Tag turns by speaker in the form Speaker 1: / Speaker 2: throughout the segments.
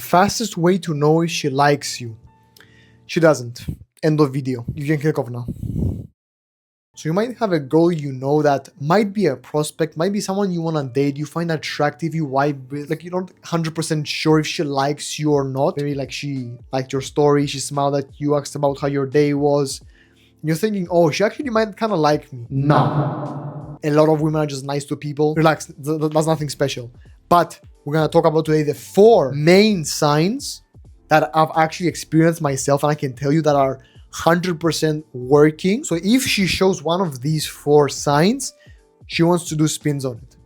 Speaker 1: The fastest way to know if she likes you. She doesn't. End of video. You can click off now. So you might have a girl you know that might be a prospect, might be someone you want to date, you find attractive, you vibe with, like you're not 100% sure if she likes you or not. Maybe like she liked your story, she smiled at you, asked about how your day was. And you're thinking, oh, she actually might kind of like me. No. A lot of women are just nice to people. Relax, that's nothing special. But we're going to talk about today the 4 main signs that I've actually experienced myself and I can tell you that are 100% working. So if she shows one of these 4 signs, she wants to do spins on it.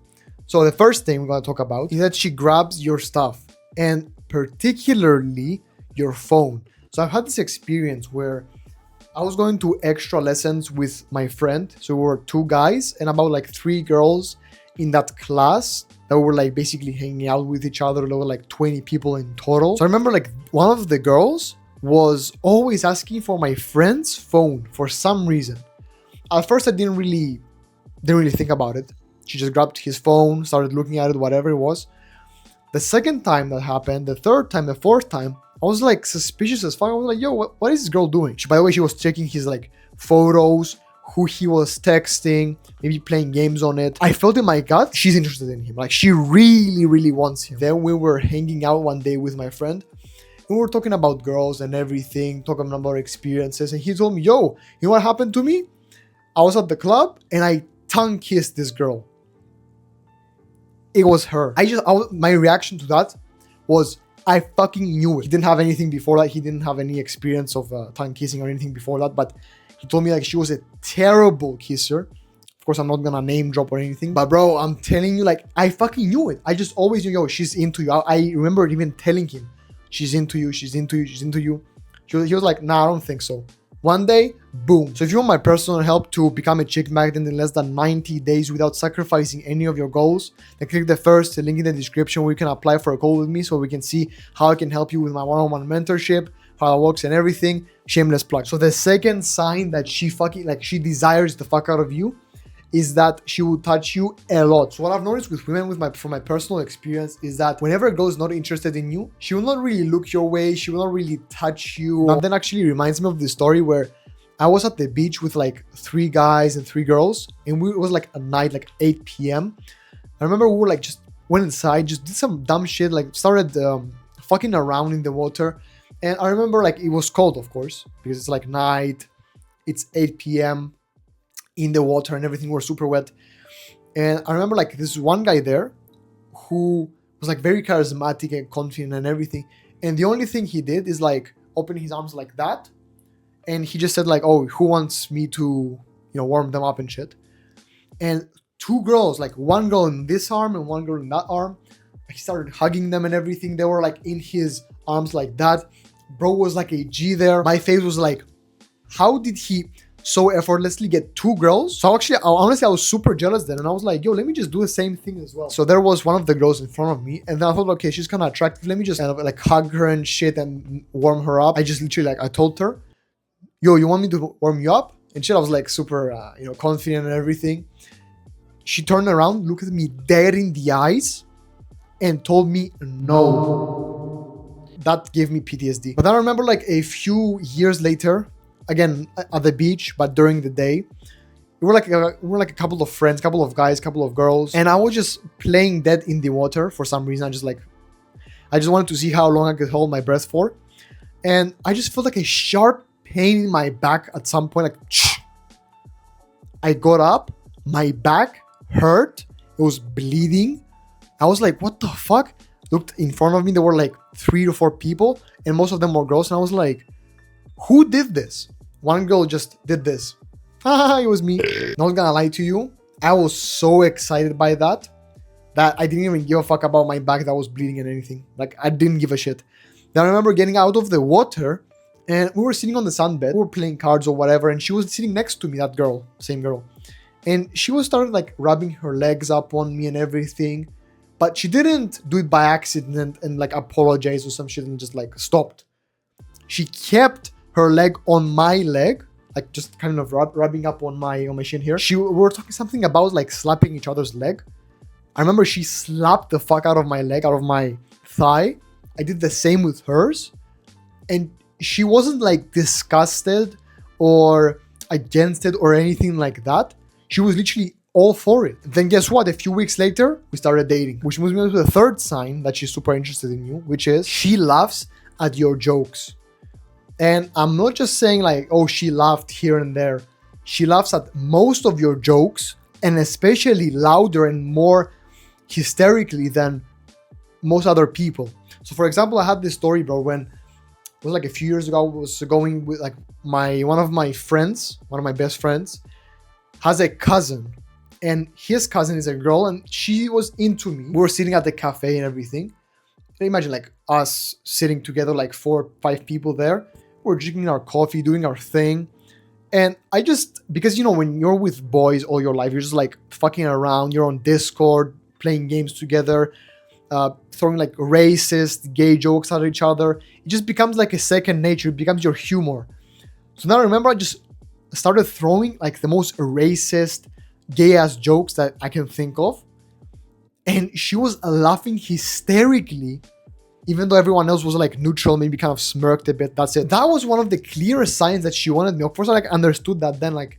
Speaker 1: So the first thing we're going to talk about is that she grabs your stuff, and particularly your phone. So I've had this experience where I was going to extra lessons with my friend. So we were 2 guys and about like 3 girls in that class that were like basically hanging out with each other. There were like 20 people in total. So I remember like one of the girls was always asking for my friend's phone for some reason. At first I didn't really think about it. She just grabbed his phone, started looking at it, whatever it was. The second time that happened, the third time, the fourth time, I was like suspicious as fuck. I was like, yo, what is this girl doing? By the way, she was checking his like photos, who he was texting, maybe playing games on it. I felt in my gut, she's interested in him. Like she really, really wants him. Then we were hanging out one day with my friend. We were talking about girls and everything, talking about our experiences. And he told me, yo, you know what happened to me? I was at the club and I tongue kissed this girl. It was her. My reaction to that was, I fucking knew it. He didn't have anything before that. He didn't have any experience of tongue kissing or anything before that. But he told me like she was a terrible kisser. Of course, I'm not gonna name drop or anything. But bro, I'm telling you, like, I fucking knew it. I just always knew, yo, she's into you. I remember even telling him, she's into you, she's into you, she's into you. He was like, nah, I don't think so. One day, boom. So if you want my personal help to become a chick magnet in less than 90 days without sacrificing any of your goals, then click the first link in the description where you can apply for a call with me so we can see how I can help you with my one-on-one mentorship, how it works and everything. Shameless plug. So the second sign that she desires the fuck out of you is that she will touch you a lot. So what I've noticed with women from my personal experience is that whenever a girl is not interested in you, she will not really look your way, she will not really touch you. And then actually reminds me of the story where I was at the beach with like 3 guys and 3 girls, and it was like a night, like 8 p.m. I remember we were like just went inside, just did some dumb shit, like started fucking around in the water. And I remember like it was cold, of course, because it's like night, it's 8 p.m. in the water and everything was super wet. And I remember like this one guy there who was like very charismatic and confident and everything. And the only thing he did is like open his arms like that. And he just said like, oh, who wants me to, warm them up and shit. And 2 girls, like one girl in this arm and one girl in that arm, he started hugging them and everything. They were like in his arms like that. Bro was like a G there. My face was like, how did he so effortlessly get 2 girls? So actually, honestly, I was super jealous then. And I was like, yo, let me just do the same thing as well. So there was one of the girls in front of me. And then I thought, okay, she's kind of attractive. Let me just kind of like hug her and shit and warm her up. I just literally I told her, yo, you want me to warm you up? And shit, I was like super, confident and everything. She turned around, looked at me dead in the eyes and told me no. That gave me PTSD. But then I remember like a few years later, again at the beach, but during the day, we were like a couple of friends, couple of guys, couple of girls, and I was just playing dead in the water for some reason. I just wanted to see how long I could hold my breath for, and I just felt like a sharp pain in my back at some point. Like I got up, my back hurt, it was bleeding. I was like, what the fuck? Looked in front of me, there were like 3 to 4 people, and most of them were girls, and I was like, who did this? One girl just did this. It was me. Not gonna lie to you, I was so excited by that I didn't even give a fuck about my back that was bleeding and anything. Like I didn't give a shit. Then I remember getting out of the water and we were sitting on the sunbed. We were playing cards or whatever, and she was sitting next to me, that girl, same girl. And she was started like rubbing her legs up on me and everything. But she didn't do it by accident and like apologize or some shit and just like stopped. She kept her leg on my leg, like just kind of rubbing up on my shin here. We were talking something about like slapping each other's leg. I remember she slapped the fuck out of my leg, out of my thigh, I did the same with hers. And she wasn't like disgusted or against it or anything like that. She was literally all for it. Then guess what? A few weeks later, we started dating, which moves me on to the third sign that she's super interested in you, which is she laughs at your jokes. And I'm not just saying like, oh, she laughed here and there. She laughs at most of your jokes, and especially louder and more hysterically than most other people. So for example, I had this story, bro, when it was like a few years ago. I was going with like one of my best friends has a cousin, and his cousin is a girl, and she was into me. We were sitting at the cafe and everything. Imagine like us sitting together, like 4 or 5 people there. We're drinking our coffee, doing our thing. And I just, because when you're with boys all your life, you're just like fucking around. You're on Discord, playing games together, throwing like racist, gay jokes at each other. It just becomes like a second nature. It becomes your humor. So now I remember I just started throwing like the most racist, gay ass jokes that I can think of. And she was laughing hysterically, even though everyone else was like neutral, maybe kind of smirked a bit. That's it. That was one of the clearest signs that she wanted me. Of course, I like understood that then, like,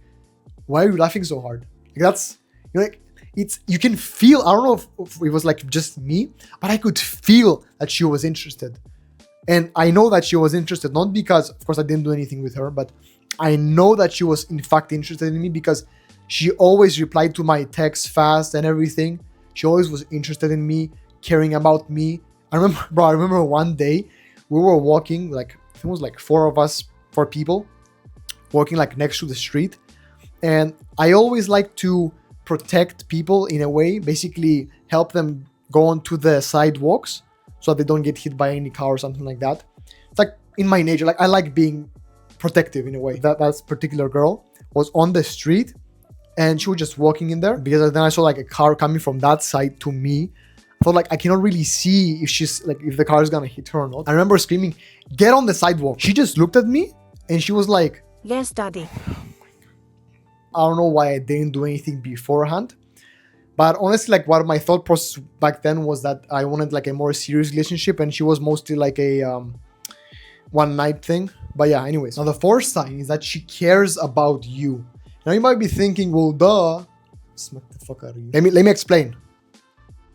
Speaker 1: why are you laughing so hard? Like that's, like, you can feel, I don't know if it was like just me, but I could feel that she was interested. And I know that she was interested, not because, of course, I didn't do anything with her, but I know that she was in fact interested in me because she always replied to my texts fast and everything. She always was interested in me, caring about me. I remember one day we were walking, like, I think it was like 4 people walking like next to the street. And I always like to protect people in a way, basically help them go onto the sidewalks so that they don't get hit by any car or something like that. It's like in my nature, like I like being protective in a way. That particular girl was on the street and she was just walking in there, because then I saw like a car coming from that side to me. I thought like I cannot really see if the car is gonna hit her or not. I remember screaming, "Get on the sidewalk." She just looked at me and she was like,
Speaker 2: "Yes, daddy."
Speaker 1: I don't know why I didn't do anything beforehand, but honestly, like what my thought process back then was that I wanted like a more serious relationship, and she was mostly like a one night thing. But yeah, anyways. Now the fourth sign is that she cares about you. Now you might be thinking, well, duh. Smack the fuck out of you. Let me explain.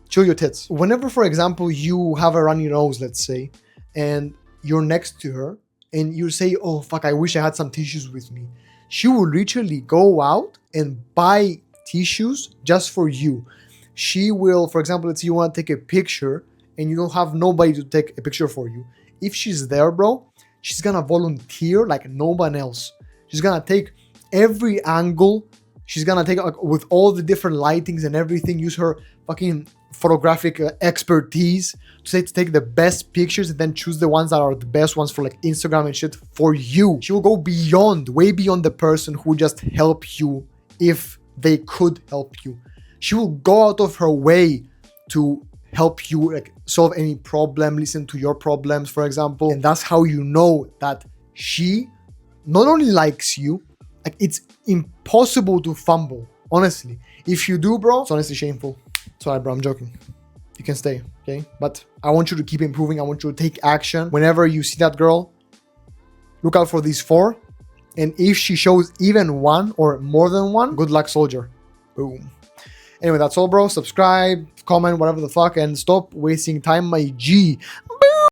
Speaker 1: Chill your tits. Whenever, for example, you have a runny nose, let's say, and you're next to her, and you say, oh fuck, I wish I had some tissues with me. She will literally go out and buy tissues just for you. She will, for example, let's say you want to take a picture and you don't have nobody to take a picture for you. If she's there, bro, she's gonna volunteer like no one else. She's gonna take every angle. She's gonna take like, with all the different lightings and everything, use her fucking photographic expertise to take the best pictures and then choose the ones that are the best ones for like Instagram and shit for you. She will go beyond, way beyond the person who just help you if they could help you. She will go out of her way to help you like solve any problem, listen to your problems, for example. And that's how you know that she not only likes you, like it's impossible to fumble. Honestly, if you do, bro, it's honestly shameful. Sorry, bro, I'm joking. You can stay, okay? But I want you to keep improving. I want you to take action. Whenever you see that girl, look out for these 4. And if she shows even 1 or more than 1, good luck, soldier. Boom. Anyway, that's all, bro. Subscribe, comment, whatever the fuck, and stop wasting time, my G.